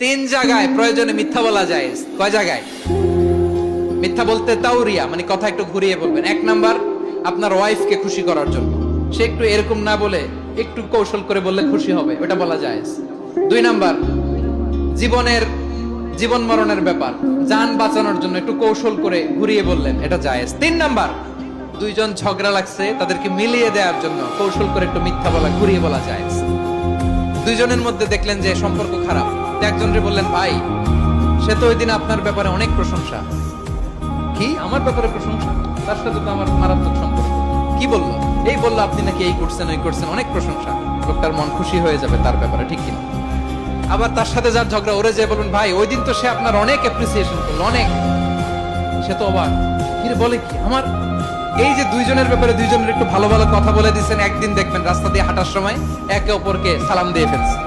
তিন জায়গায় প্রয়োজনে মিথ্যা বলা যায়। কয় জায়গায় মিথ্যা বলতে? তাওরিয়া মানে কথা একটু ঘুরিয়ে বলবেন। এক নাম্বার, আপনার ওয়াইফকে খুশি করার জন্য, সে একটু এরকম না বলে একটু কৌশল করে বললে খুশি হবে, ওটা বলা যায়। দুই নাম্বার, জীবন মরণের ব্যাপার, জান বাঁচানোর জন্য একটু কৌশল করে ঘুরিয়ে বললেন, এটা জায়েজ। তিন নাম্বার, দুইজন ঝগড়া লাগছে তাদেরকে মিলিয়ে দেওয়ার জন্য কৌশল করে একটু মিথ্যা বলা, ঘুরিয়ে বলা জায়েজ। দুইজনের মধ্যে দেখলেন যে সম্পর্ক খারাপ, একজনরে বললেন, ভাই সে তো ওই দিন আপনার ব্যাপারে অনেক প্রশংসা। কি আমার ব্যাপারে প্রশংসা? তার সাথে তো আমার মারাত্মক সম্পর্ক। কি বললো? এই বললো আপনি নাকি এই করছেন ওই করছেন, অনেক প্রশংসা। লোকটার মন খুশি হয়ে যাবে তার ব্যাপারে, ঠিক কিনা? আবার তার সাথে যার ঝগড়া, ওরে যে বলুন, ভাই ওই দিন তো সে আপনার অনেক অ্যাপ্রিসিয়েশন করলো, অনেক। সে তো অবাক, কি রে বলে কি আমার? এই যে দুইজনের ব্যাপারে দুইজনের একটু ভালো ভালো কথা বলে দিচ্ছেন, একদিন দেখবেন রাস্তা দিয়ে হাঁটার সময় একে অপরকে সালাম দিয়ে ফেলছে।